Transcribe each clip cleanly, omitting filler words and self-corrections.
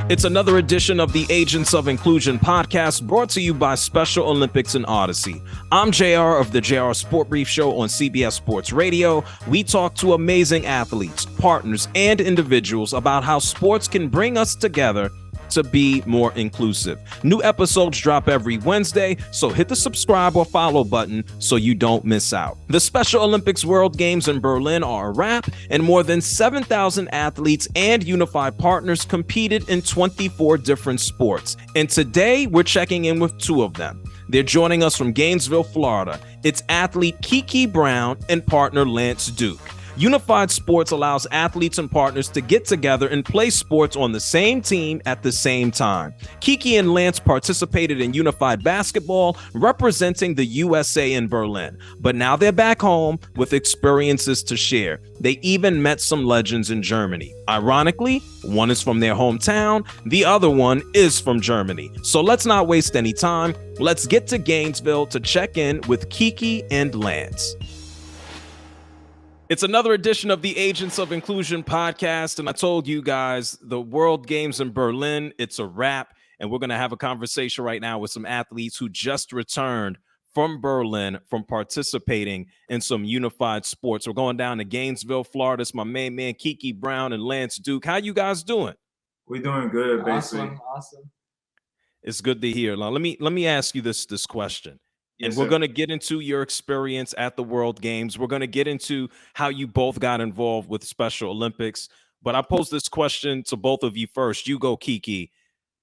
It's another edition of the Agents of Inclusion podcast brought to you by Special Olympics and Odyssey. I'm JR of the JR Sport Brief Show on CBS Sports Radio. We talk to amazing athletes, partners, and individuals about how sports can bring us together to be more inclusive. New episodes drop every Wednesday, so hit the subscribe or follow button so you don't miss out. The Special Olympics World Games in Berlin are a wrap, and more than 7,000 athletes and unified partners competed in 24 different sports. And today, we're checking in with two of them. They're joining us from Gainesville, Florida. It's athlete Keke Brown and partner Lance Duch. Unified sports allows athletes and partners to get together and play sports on the same team at the same time. Keke and Lance participated in unified basketball, representing the USA in Berlin. But now they're back home with experiences to share. They even met some legends in Germany. Ironically, one is from their hometown, the other one is from Germany. So let's not waste any time. Let's get to Gainesville to check in with Keke and Lance. It's another edition of the Agents of Inclusion podcast, and I told you guys the World Games in Berlin, it's a wrap, and we're going to have a conversation right now with some athletes who just returned from Berlin from participating in some unified sports. We're going down to Gainesville, Florida. It's my main man, Keke Brown and Lance Duch. How you guys doing? We're doing good, basically. Awesome. It's good to hear. Now, let me ask you this question. And Yes, we're sir. going to get into your experience at the World Games. We're going to get into how you both got involved with Special Olympics. But I pose this question to both of you first. You go, Keke.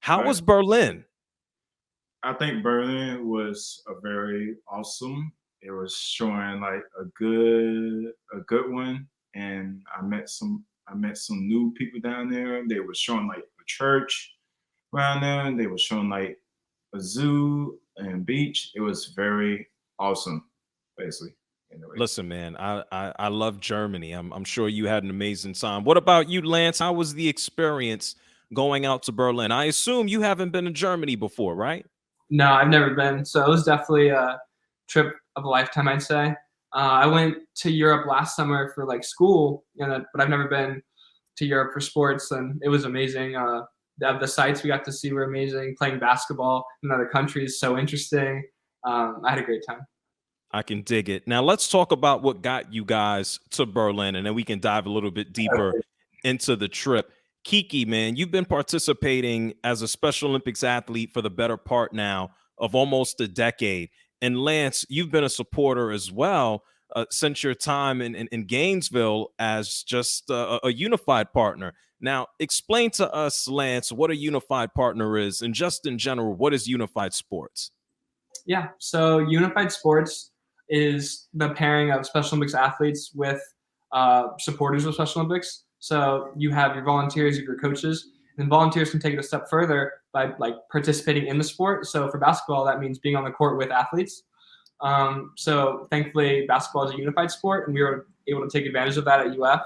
How Right. was Berlin? I think Berlin was a very awesome. It was showing like a good one, and I met some new people down there. They were showing like a church around there. And they were showing like a zoo and beach. It was very awesome, basically. Anyway. Listen, man, I love Germany. I'm sure you had an amazing time. What about you, Lance? How was the experience going out to Berlin? I assume you haven't been to Germany before, right? No, I've never been. So it was definitely a trip of a lifetime, I'd say. I went to Europe last summer for like school, but I've never been to Europe for sports, and it was amazing. The sites we got to see were amazing. Playing basketball in other countries, so interesting. I had a great time. I can dig it. Now let's talk about what got you guys to Berlin, and then we can dive a little bit deeper into the trip. Keke, man, you've been participating as a Special Olympics athlete for the better part now of almost a decade. And Lance, you've been a supporter as well since your time in Gainesville as just a unified partner. Now, explain to us, Lance, what a unified partner is, and just in general, what is unified sports? Yeah, so unified sports is the pairing of Special Olympics athletes with supporters of Special Olympics. So you have your volunteers, you have your coaches, and volunteers can take it a step further by like participating in the sport. So for basketball, that means being on the court with athletes. So thankfully, basketball is a unified sport, and we were able to take advantage of that at UF.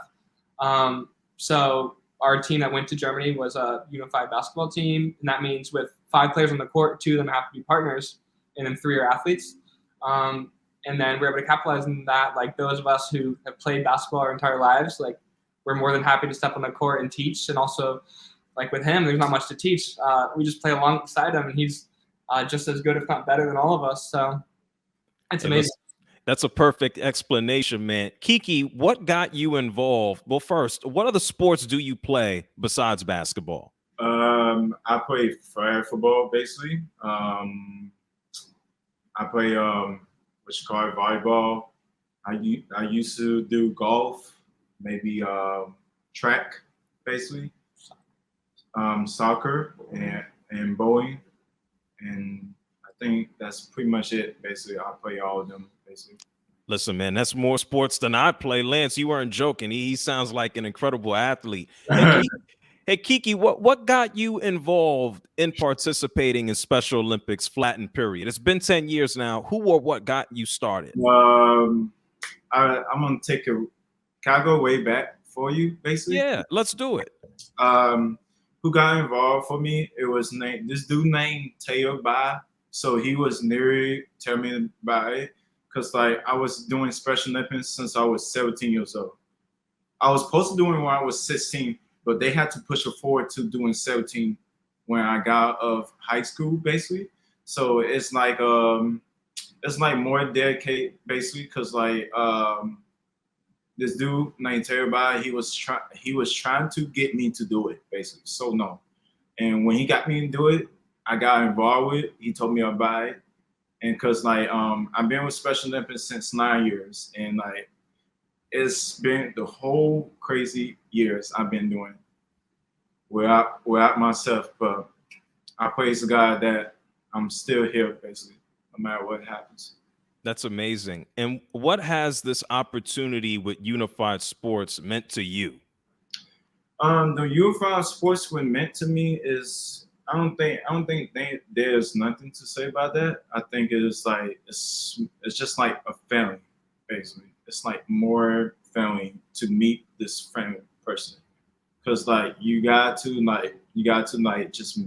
So our team that went to Germany was a unified basketball team, and that means with 5 players on the court, 2 of them have to be partners, and then 3 are athletes. And then we're able to capitalize on that. Like those of us who have played basketball our entire lives, like we're more than happy to step on the court and teach. And also, like with him, there's not much to teach. We just play alongside him, and he's just as good, if not better, than all of us. So it's amazing. That's a perfect explanation, man. Keke, what got you involved? Well, first, what other sports do you play besides basketball? I play flag football, basically. I play volleyball. I used to do golf, maybe track, basically. Soccer and bowling, and I think that's pretty much it. Basically, I play all of them. Basically. Listen, man, that's more sports than I play. Lance, you weren't joking. He sounds like an incredible athlete. Hey, Keke, what got you involved in participating in Special Olympics flat and period? It's been 10 years now. Who or what got you started? I'm gonna take a. Can I go way back for you, basically? Yeah, let's do it. Who got involved for me? It was this dude named Tebow Dirk. So he was near telling me about it. Because like I was doing Special Olympics since I was 17 years old. I was supposed to do it when I was 16, but they had to push it forward to doing 17 when I got out of high school, basically. So it's like more dedicated, basically, because like this dude named Terry, he was trying to get me to do it, basically. So no, and when he got me to do it, I got involved with it. He told me about it, and because like I've been with Special Olympics since 9 years, and like it's been the whole crazy years I've been doing without myself, but I praise God that I'm still here, basically, no matter what happens. That's amazing. And what has this opportunity with Unified Sports meant to you? The unified sports what meant to me is there's nothing to say about that. I think it is like it's just like a family, basically. It's like more family to meet this family person, because like you got to just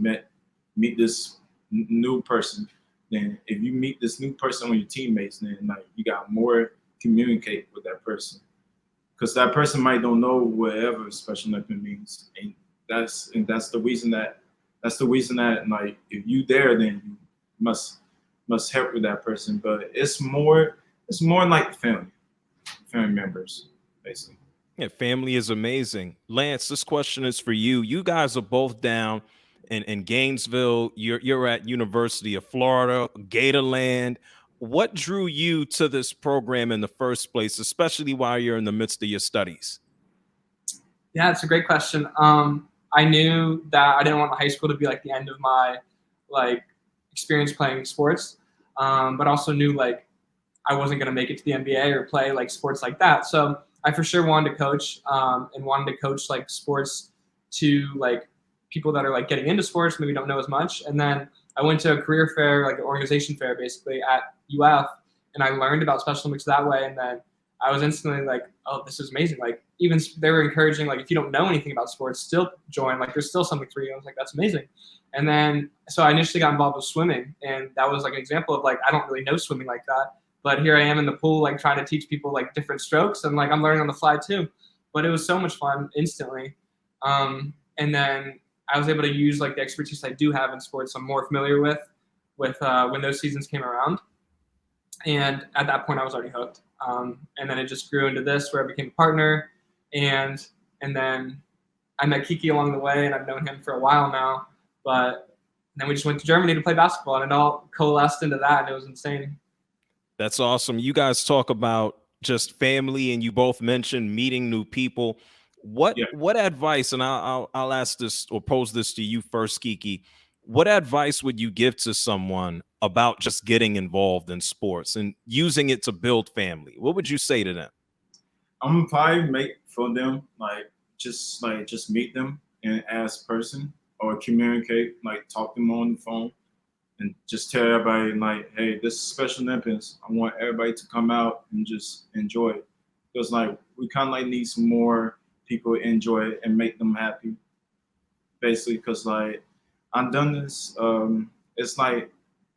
meet this new person. Then if you meet this new person with your teammates, then like you got more communicate with that person, because that person might don't know whatever Special Olympic means, and that's the reason that like if you there, then you must help with that person. But it's more like family members, basically. Yeah, family is amazing. Lance, this question is for you. You guys are both down in Gainesville. You're at University of Florida, Gatorland. What drew you to this program in the first place, especially while you're in the midst of your studies? Yeah, it's a great question. I knew that I didn't want high school to be like the end of my like experience playing sports, but also knew like I wasn't going to make it to the NBA or play like sports like that. So I for sure wanted to coach and wanted to coach like sports to like people that are like getting into sports, maybe don't know as much. And then I went to a career fair, like an organization fair basically at UF, and I learned about Special Olympics that way. And then I was instantly like, oh, this is amazing. Like even they were encouraging, like, if you don't know anything about sports, still join. Like there's still something for you. I was like, that's amazing. And then, so I initially got involved with swimming, and that was like an example of like, I don't really know swimming like that, but here I am in the pool, like trying to teach people like different strokes, and like I'm learning on the fly too. But it was so much fun instantly. And then I was able to use like the expertise I do have in sports I'm more familiar with when those seasons came around. And at that point I was already hooked. And then it just grew into this where I became a partner, and then I met Keke along the way, and I've known him for a while now. But then we just went to Germany to play basketball, and it all coalesced into that, and it was insane. That's awesome. You guys talk about just family, and you both mentioned meeting new people. What advice, and I'll ask this or pose this to you first, Keke. What advice would you give to someone about just getting involved in sports and using it to build family? What would you say to them? I'm gonna probably make for them just meet them and as person, or communicate, like talk to them on the phone, and just tell everybody like, hey, this is Special Olympics. I want everybody to come out and just enjoy it, because like we kind of like need some more people to enjoy it and make them happy, basically. Because like I've done this. It's like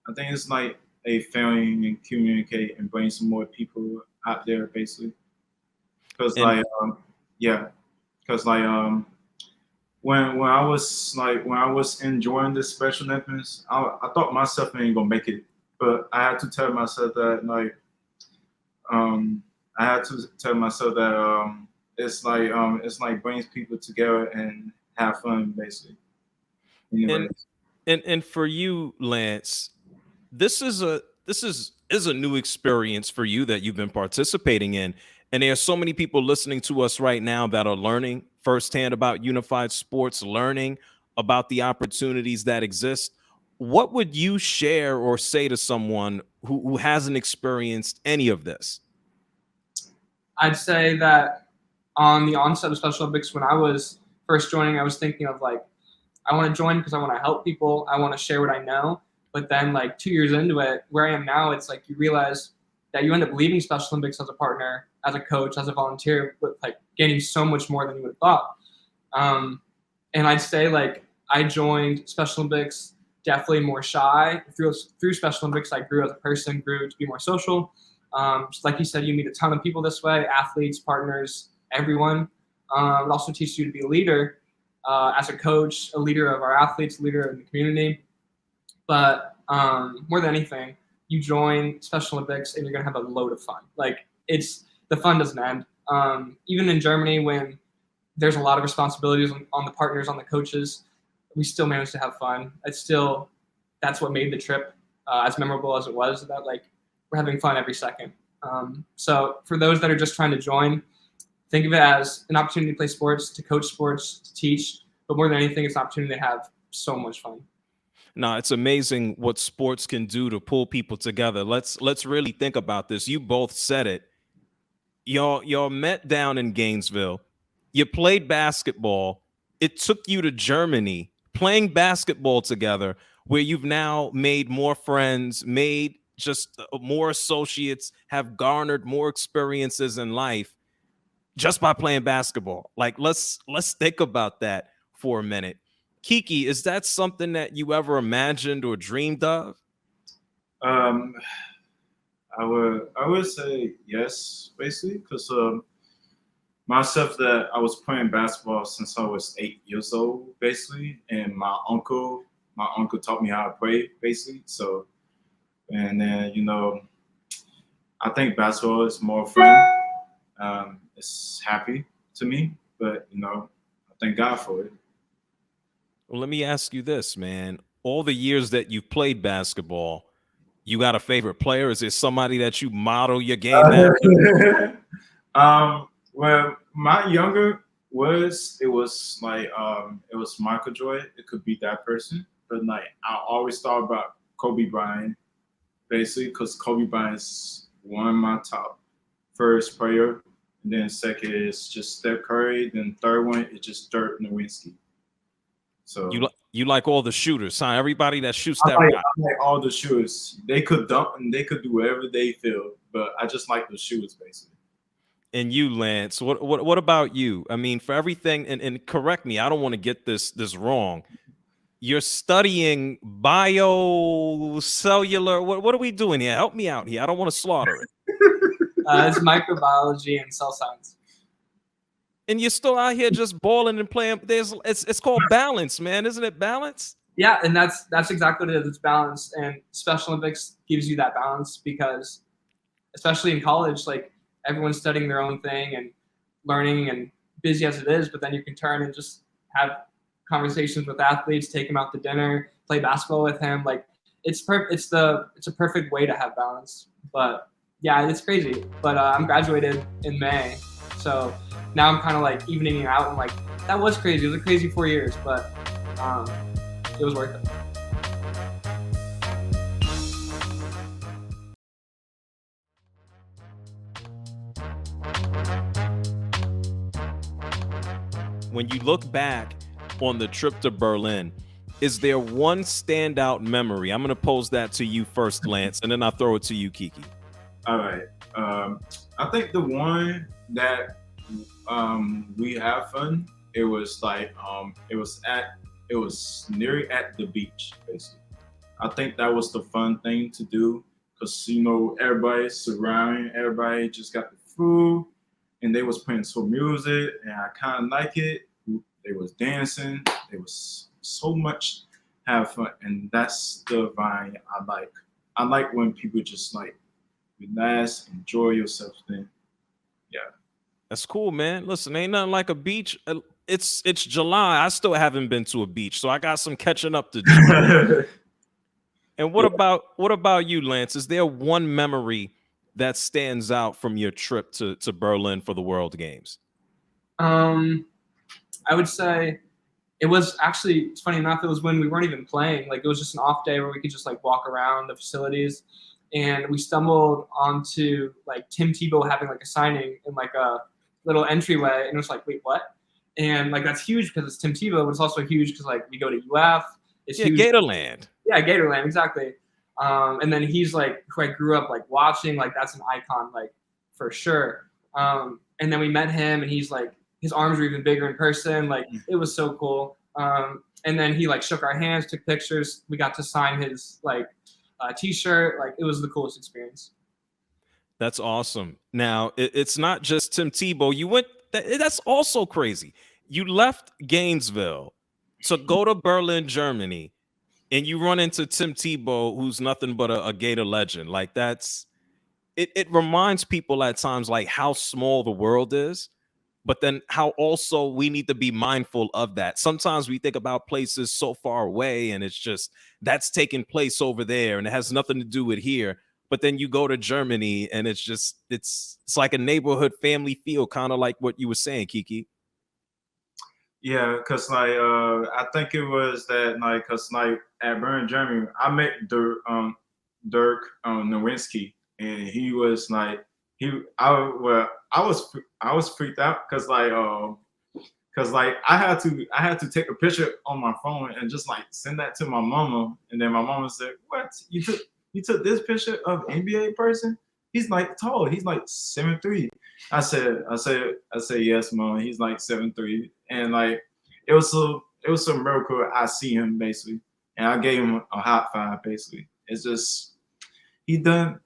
I think it's like a family and communicate and bring some more people out there, basically. Because when I was enjoying this Special Olympics, I thought myself ain't gonna make it, but I had to tell myself that it's like brings people together and have fun, basically. And for you, Lance, this is a new experience for you that you've been participating in. And there are so many people listening to us right now that are learning firsthand about unified sports, learning about the opportunities that exist. What would you share or say to someone who hasn't experienced any of this? I'd say that on the onset of Special Olympics, when I was first joining, I was thinking of like, I want to join because I want to help people. I want to share what I know. But then like 2 years into it, where I am now, it's like you realize that you end up leaving Special Olympics as a partner, as a coach, as a volunteer, with like gaining so much more than you would have thought. And I'd say like I joined Special Olympics definitely more shy. Through Special Olympics, I grew as a person, grew to be more social. Just like you said, you meet a ton of people this way, athletes, partners, everyone. It also teaches you to be a leader. as a coach, a leader of our athletes, a leader in the community. But more than anything, you join Special Olympics and you're gonna have a load of fun. Like the fun doesn't end. Even in Germany, when there's a lot of responsibilities on the partners, on the coaches, we still managed to have fun. That's what made the trip as memorable as it was. That like we're having fun every second. So for those that are just trying to join, think of it as an opportunity to play sports, to coach sports, to teach. But more than anything, it's an opportunity to have so much fun. No, it's amazing what sports can do to pull people together. Let's really think about this. You both said it. Y'all met down in Gainesville. You played basketball. It took you to Germany playing basketball together, where you've now made more friends, made just more associates, have garnered more experiences in life just by playing basketball. Like let's think about that for a minute. Keke, is that something that you ever imagined or dreamed of? I would say yes, basically, because myself that I was playing basketball since I was 8 years old, basically, and my uncle taught me how to play, basically. So, and then I think basketball is more fun. It's happy to me, but I thank God for it. Well, let me ask you this, man. All the years that you've played basketball, you got a favorite player? Is there somebody that you model your game after? Well, my younger it was Michael Jordan. It could be that person, but like I always thought about Kobe Bryant, basically, because Kobe Bryant's one of my top first player, and then second is just Steph Curry. Then third one is just Dirk Nowitzki. So you like all the shooters, huh? Everybody that shoots that I rock. like all the shooters. They could dunk and they could do whatever they feel, but I just like the shooters, basically. And you, Lance, what about you? I mean, for everything, and correct me, I don't want to get this wrong. You're studying biocellular. What are we doing here? Help me out here. I don't want to slaughter it. It's microbiology and cell science. And you're still out here just balling and playing. It's called balance, man. Isn't it balance? Yeah, and that's exactly what it is. It's balance, and Special Olympics gives you that balance because, especially in college, like everyone's studying their own thing and learning and busy as it is, but then you can turn and just have conversations with athletes, take them out to dinner, play basketball with him. Like it's a perfect way to have balance. But yeah, it's crazy. But I'm graduated in May, so now I'm kind of like evening it out and like that was crazy. It was a crazy 4 years, but it was worth it. When you look back on the trip to Berlin, is there one standout memory? I'm going to pose that to you first, Lance, and then I'll throw it to you, Keke. All right. I think the one that we have fun. It was like it was near at the beach, basically. I think that was the fun thing to do because everybody's surrounding, everybody just got the food, and they was playing some music, and I kind of like it. They was dancing. It was so much have fun, and that's the vibe I like. I like when people just like relax, enjoy yourself. Then, yeah. That's cool, man. Listen, ain't nothing like a beach. It's July. I still haven't been to a beach, so I got some catching up to do. And what about you, Lance? Is there one memory that stands out from your trip to Berlin for the World Games? I would say it was actually, it's funny enough, it was when we weren't even playing. Like it was just an off day where we could just like walk around the facilities, and we stumbled onto like Tim Tebow having like a signing in like a little entryway, and it was like, wait, what? And like that's huge because it's Tim Tebow, but it's also huge because like we go to UF. It's huge. Gatorland. Yeah, Gatorland, exactly. And then he's like who I grew up like watching, like that's an icon, like for sure. And then we met him, and he's like his arms were even bigger in person. Like it was so cool. And then he like shook our hands, took pictures. We got to sign his like T-shirt. Like it was the coolest experience. That's awesome. Now it's not just Tim Tebow. You went. That's also crazy. You left Gainesville to go to Berlin, Germany, and you run into Tim Tebow, who's nothing but a Gator legend. Like it reminds people at times like how small the world is, but then how also we need to be mindful of that. Sometimes we think about places so far away and it's just that's taking place over there and it has nothing to do with here. But then you go to Germany and it's just it's like a neighborhood family feel, kind of like what you were saying, Keke. Yeah, cause like I think it was that like cause like at Bern, Germany, I met Dirk Nowitzki, and he was like I was freaked out cause like I had to take a picture on my phone and just like send that to my mama, and then my mama said, "What you took this picture of NBA person? He's like tall, he's like 7'3". I said yes, mom. He's like 7'3", and like it was a miracle. I see him basically, and I gave him a high five. Basically, it's just he done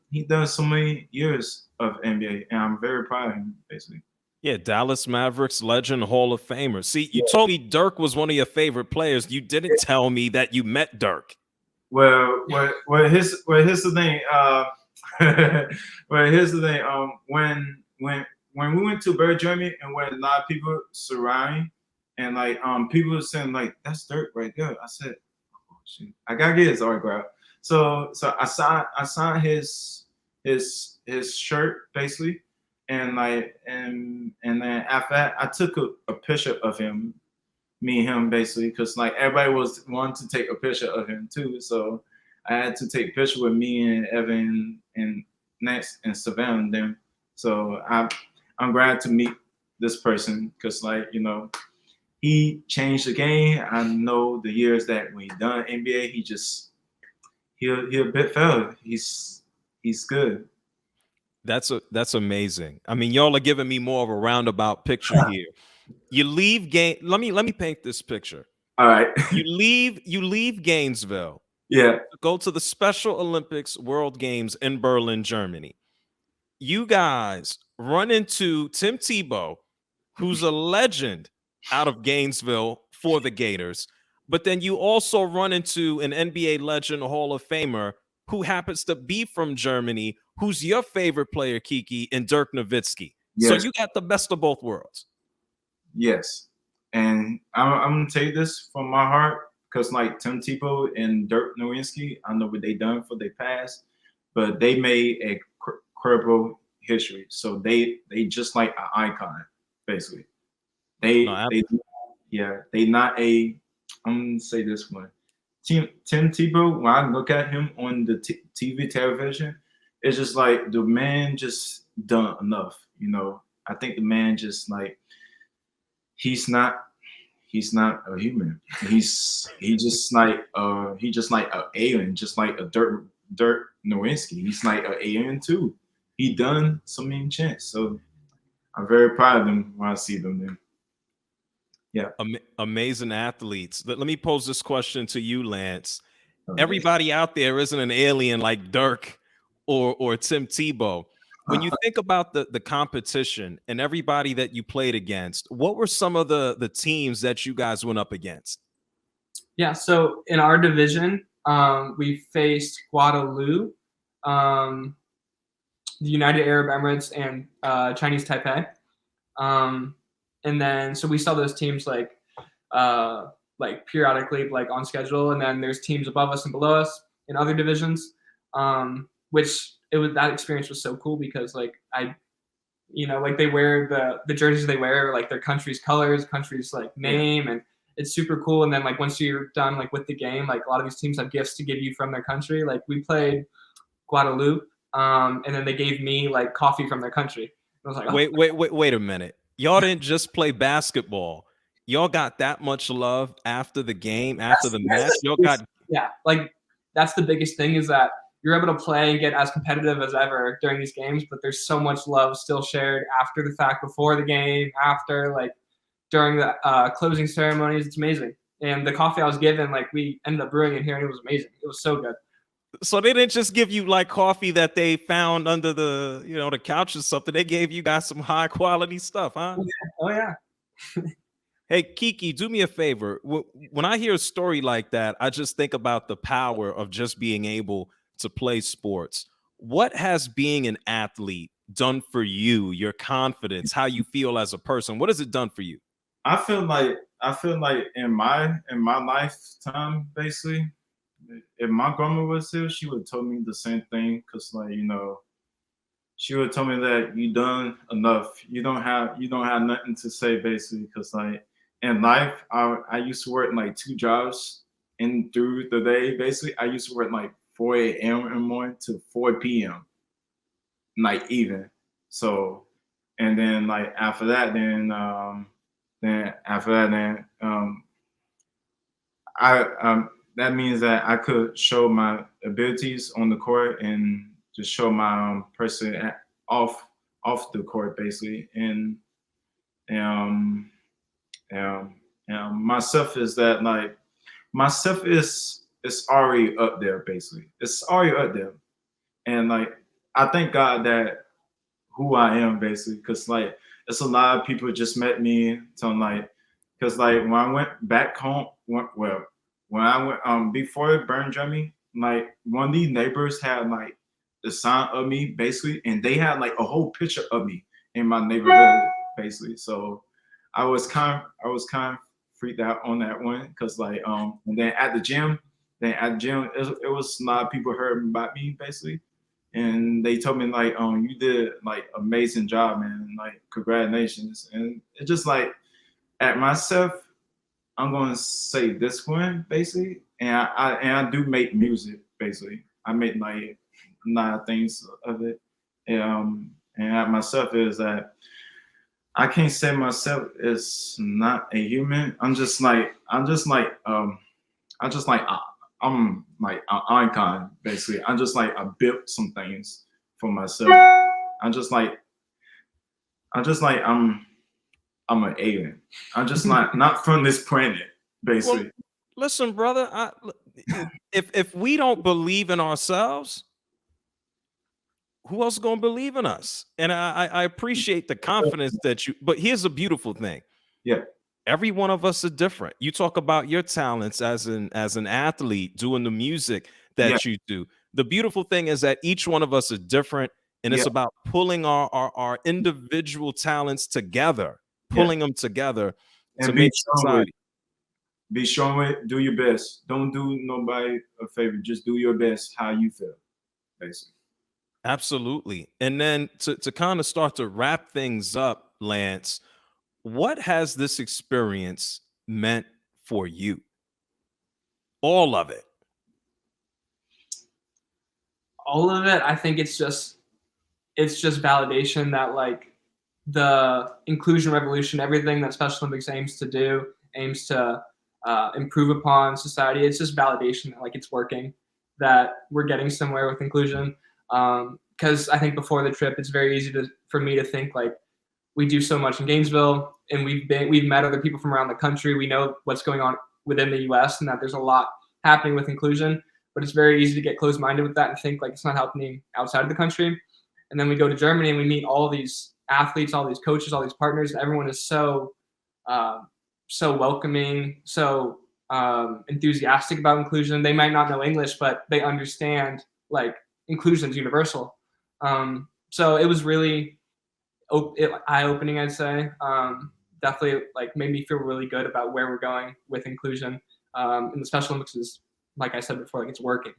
so many years of NBA, and I'm very proud of him. Basically, Yeah, Dallas Mavericks legend, Hall of Famer. See, you told me Dirk was one of your favorite players. You didn't tell me that you met Dirk. Here's the thing. Well, here's the thing. When we went to Bird Germany and where a lot of people surrounding, and like people were saying like that's Dirk right there. I said, oh shit, I gotta get his autograph. So I signed his shirt basically, and like and then after that I took a picture of him, me and him basically, because like everybody was wanting to take a picture of him too. So I had to take a picture with me and Evan and Next and Savannah and them. So I'm glad to meet this person because like he changed the game. I know the years that when he done NBA, he a bit fella. He's good. That's amazing. I mean, y'all are giving me more of a roundabout picture here. You leave game. Let me paint this picture. All right. You leave Gainesville. Yeah. Go to the Special Olympics World Games in Berlin, Germany. You guys run into Tim Tebow, who's a legend out of Gainesville for the Gators. But then you also run into an NBA legend, Hall of Famer, who happens to be from Germany, who's your favorite player, Keke, and Dirk Nowitzki. Yes. So you got the best of both worlds. Yes. And I'm going to tell you this from my heart because like Tim Tebow and Dirk Nowitzki, I know what they done for their past, but they made a incredible history. So they just like an icon, basically. They not a, I'm going to say this one. Tim Tebow, when I look at him on the TV television, it's just like the man just done enough. I think the man just like, he's not a human. He's just like an alien, just like a Dirk Nowitzki. He's like an alien too. He done so many chants. So I'm very proud of them when I see them then. Yeah. Amazing athletes. Let me pose this question to you, Lance. Okay. Everybody out there isn't an alien like Dirk or Tim Tebow. When you think about the competition and everybody that you played against, what were some of the teams that you guys went up against? Yeah, so in our division, we faced Guadeloupe, the United Arab Emirates, and Chinese Taipei. And then so we saw those teams like periodically, like on schedule. And then there's teams above us and below us in other divisions, which that experience was so cool because like they wear the jerseys they wear, like their country's colors, country's like name, and it's super cool. And then like once you're done like with the game, like a lot of these teams have gifts to give you from their country. Like we played Guadeloupe, and then they gave me like coffee from their country. I was like, oh. Wait a minute. Y'all didn't just play basketball. Y'all got that much love after the game, after the match. Y'all got like that's the biggest thing is that you're able to play and get as competitive as ever during these games, but there's so much love still shared after the fact, before the game, after, like during the closing ceremonies. It's amazing. And the coffee I was given, like we ended up brewing it here, and it was amazing. It was so good. So they didn't just give you like coffee that they found under the, the couch or something. They gave you guys some high quality stuff, huh? Oh yeah. Hey, Keke, do me a favor. When I hear a story like that, I just think about the power of just being able to play sports. What has being an athlete done for you, your confidence, how you feel as a person? What has it done for you? I feel like in my lifetime, basically, if my grandma was here, she would tell me the same thing. Cause like she would tell me that you done enough. You don't have nothing to say basically. Cause like in life, I used to work like two jobs in through the day. Basically, I used to work like 4 a.m. in the morning to 4 p.m. like even. So and then like after that, then after that, I that means that I could show my abilities on the court and just show my person off off the court basically. Um um myself is that like myself is already up there basically. It's already up there, and like I thank God that who I am basically, because like it's a lot of people just met me telling like, because like when I went back home, when I went before Burn Germany, like one of these neighbors had like the sign of me basically, and they had like a whole picture of me in my neighborhood basically. So I was kind of freaked out on that one because like and then at the gym it was a lot of people heard about me basically, and they told me like, you did like amazing job, man. Like, congratulations. And it's just like at myself, I'm gonna say this one basically, and I do make music basically. I make like a lot of things of it. And at myself is that I can't say myself is not a human. I'm like an icon basically. I'm just like I built some things for myself. I'm just like I'm just like I'm an alien. I'm just not from this planet Well, basically. listen, brother, if we don't believe in ourselves, who else is gonna believe in us? And I appreciate the confidence that you. But here's a beautiful thing: Yeah, every one of us are different. You talk about your talents as an athlete doing the music yeah, that you do. The beautiful thing is that each one of us is different, and yeah, it's about pulling our individual talents together, yeah. pulling them together to And make society. be strong with it. Do your best. Don't do nobody a favor. Just do your best how you feel basically. Absolutely. And then to kind of start to wrap things up, Lance, what has this experience meant for you? All of it. All of it, I think it's just validation that like the inclusion revolution, everything that Special Olympics aims to do, aims to improve upon society. It's just validation that like it's working, that we're getting somewhere with inclusion. Because I think before the trip, it's very easy for me to think like we do so much in Gainesville, and we've met other people from around the country. We know what's going on within the U.S. and that there's a lot happening with inclusion. But it's very easy to get closed-minded with that and think like it's not happening outside of the country. And then we go to Germany and we meet all these athletes, all these coaches, all these partners, and everyone is so welcoming, so enthusiastic about inclusion. They might not know English, but they understand like inclusion is universal. So it was really eye-opening, I'd say. Definitely like made me feel really good about where we're going with inclusion. And the Special Olympics is, like I said before, like it's working.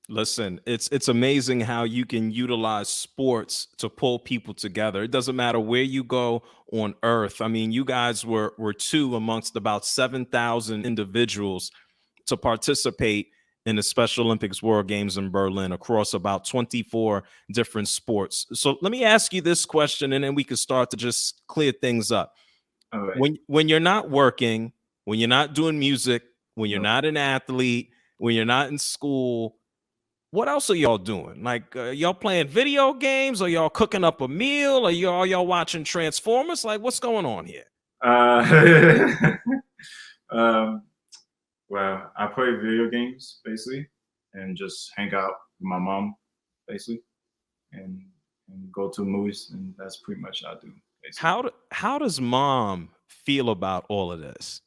Listen, it's amazing how you can utilize sports to pull people together. It doesn't matter where you go on earth. I mean, you guys were two amongst about 7,000 individuals to participate in the Special Olympics World Games in Berlin across about 24 different sports. So let me ask you this question, and then we can start to just clear things up. All right. When you're not working, when you're not doing music, when you're No. not an athlete, when you're not in school, what else are y'all doing? Like, y'all playing video games? Or y'all cooking up a meal? Or y'all watching Transformers? Like, what's going on here? Uh, um, well, I play video games basically, and just hang out with my mom basically, and go to movies, and that's pretty much what I do basically. How does mom feel about all of this?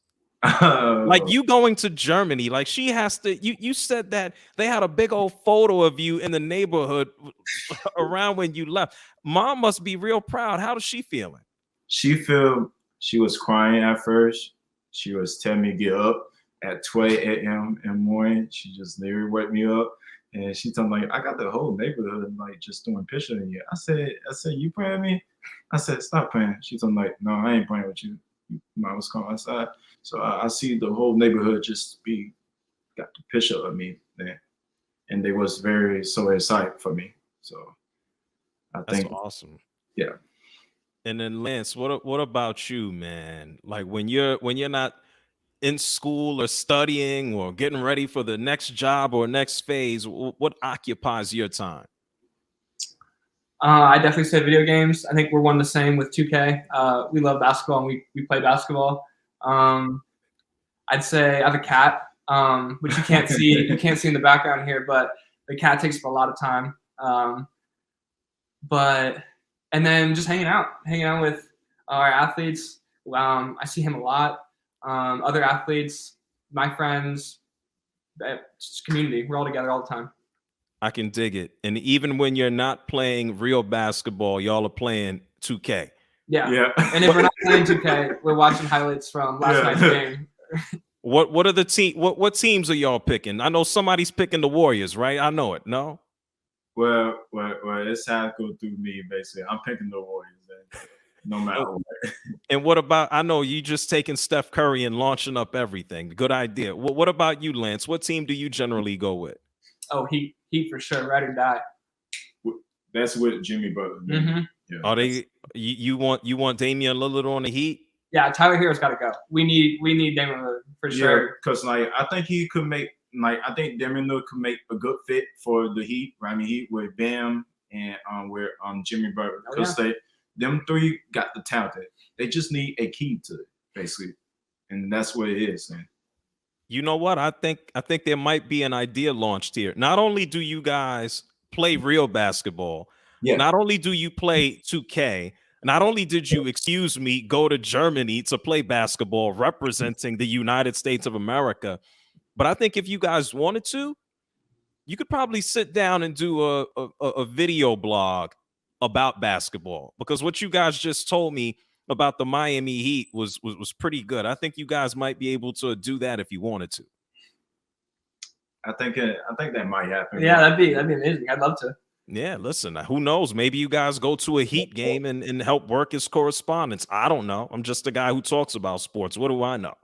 Like you going to Germany, like she has to. You said that they had a big old photo of you in the neighborhood around when you left. Mom must be real proud. How is she feeling? She was crying at first. She was telling me to get up at 12 a.m. in the morning. She just literally woke me up. And she told me, like, I got the whole neighborhood like just doing pictures of you. I said, you playing with me? I said, stop playing. She told me, like, no, I ain't playing with you. Mom was coming outside. So I see the whole neighborhood just got the picture of me there. And they was very so excited for me. So I think That's awesome. Yeah. And then Lance, what about you, man? Like when you're not in school or studying or getting ready for the next job or next phase, what occupies your time? I definitely say video games. I think we're one the same with 2K. We love basketball and we play basketball. I'd say I have a cat, which you can't see. You can't see in the background here, but the cat takes up a lot of time. And then just hanging out with our athletes. I see him a lot. Other athletes, my friends, just community. We're all together all the time. I can dig it. And even when you're not playing real basketball, y'all are playing 2K. Yeah. And if we're not playing 2K, we're watching highlights from last night's game. What are the what teams are y'all picking? I know somebody's picking the Warriors, right? I know it. No? Well, it's how to go through me, basically. I'm picking the Warriors, no matter what. And what about, I know you just taking Steph Curry and launching up everything. Good idea. What about you, Lance? What team do you generally go with? Oh, Heat for sure, ride or die. That's with Jimmy Butler. Mm-hmm. Yeah, are they? You want Damian Lillard on the Heat? Yeah, Tyler Hero's got to go. We need Damian Lillard for sure. Yeah, because like I think he could make I think Damian Lillard could make a good fit for the Heat. Miami Heat with Bam and with Jimmy Butler, because them three got the talent. They just need a key to it, basically, and that's what it is. Man. You know what? I think there might be an idea launched here. Not only do you guys play real basketball, not only do you play 2K, not only did you, excuse me, go to Germany to play basketball representing the United States of America, but I think if you guys wanted to, you could probably sit down and do a video blog about basketball, because what you guys just told me about the Miami Heat was pretty good. I think you guys might be able to do that if you wanted to. I think that might happen. Yeah, that'd be amazing. I'd love to. Yeah, listen, who knows? Maybe you guys go to a Heat game and help work as correspondents. I don't know. I'm just a guy who talks about sports. What do I know?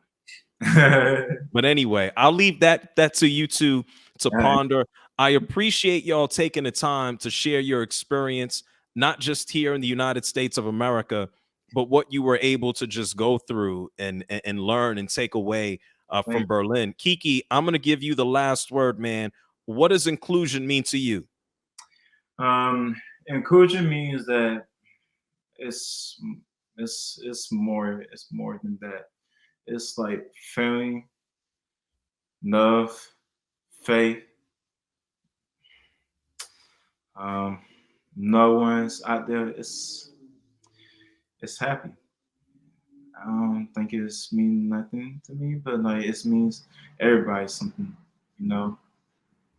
But anyway, I'll leave that to you two to ponder. I appreciate y'all taking the time to share your experience, not just here in the United States of America, but what you were able to just go through and learn and take away from Berlin. Keke, I'm going to give you the last word, man. What does inclusion mean to you? Inclusion means that it's more than that. It's like feeling, love, faith. No one's out there. It's happy. I don't think it's mean nothing to me, but like it means everybody something.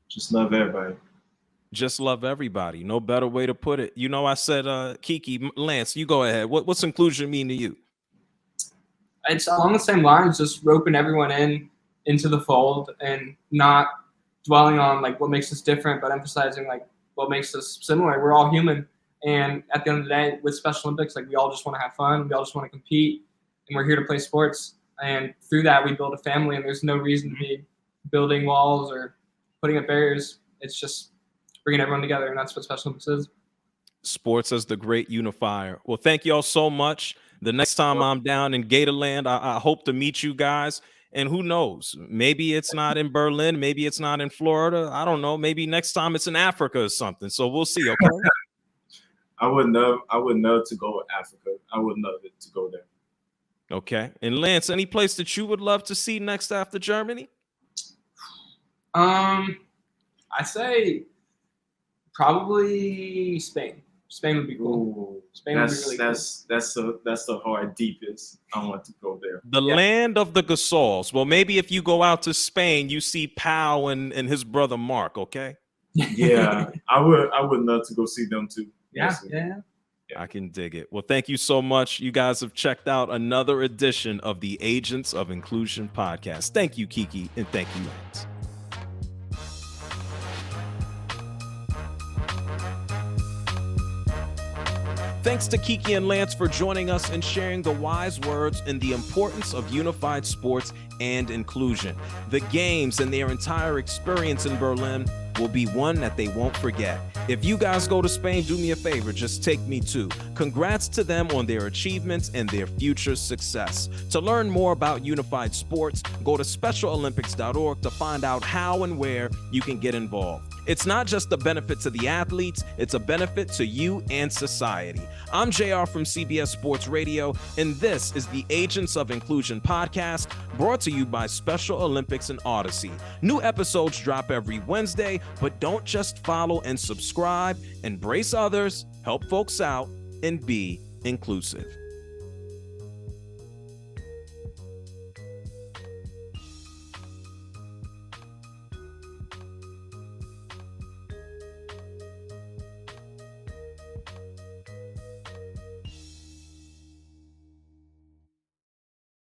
Just love everybody. Just love everybody. No better way to put it. I said, Keke, Lance, you go ahead. What's inclusion mean to you? It's along the same lines, just roping everyone into the fold and not dwelling on like what makes us different, but emphasizing like what makes us similar. We're all human. And at the end of the day, with Special Olympics, like we all just want to have fun. We all just want to compete, and we're here to play sports. And through that, we build a family, and there's no reason to be building walls or putting up barriers. It's just bringing everyone together, and that's what Special Olympics is. Sports as the great unifier. Well, thank you all so much. The next time I'm down in Gatorland, I hope to meet you guys. And who knows? Maybe it's not in Berlin. Maybe it's not in Florida. I don't know. Maybe next time it's in Africa or something. So we'll see. Okay. I would love to go to Africa. I would love it to go there. Okay. And Lance, any place that you would love to see next after Germany? I say probably Spain. Spain would be cool. Ooh, Spain would be that's really that's the hard deepest. I want to go there. The land of the Gasols. Well, maybe if you go out to Spain, you see Pau and his brother Mark, okay? Yeah, I would love to go see them too. Yeah, Yes, yeah. I can dig it. Well, thank you so much. You guys have checked out another edition of the Agents of Inclusion podcast. Thank you, Keke, and thank you, Lance. Thanks to Keke and Lance for joining us and sharing the wise words and the importance of unified sports and inclusion. The games and their entire experience in Berlin will be one that they won't forget. If you guys go to Spain, do me a favor, just take me too. Congrats to them on their achievements and their future success. To learn more about unified sports, go to specialolympics.org to find out how and where you can get involved. It's not just a benefit to the athletes, it's a benefit to you and society. I'm JR from CBS Sports Radio, and this is the Agents of Inclusion podcast, brought to you by Special Olympics and Odyssey. New episodes drop every Wednesday, but don't just follow and subscribe. Embrace others, help folks out, and be inclusive.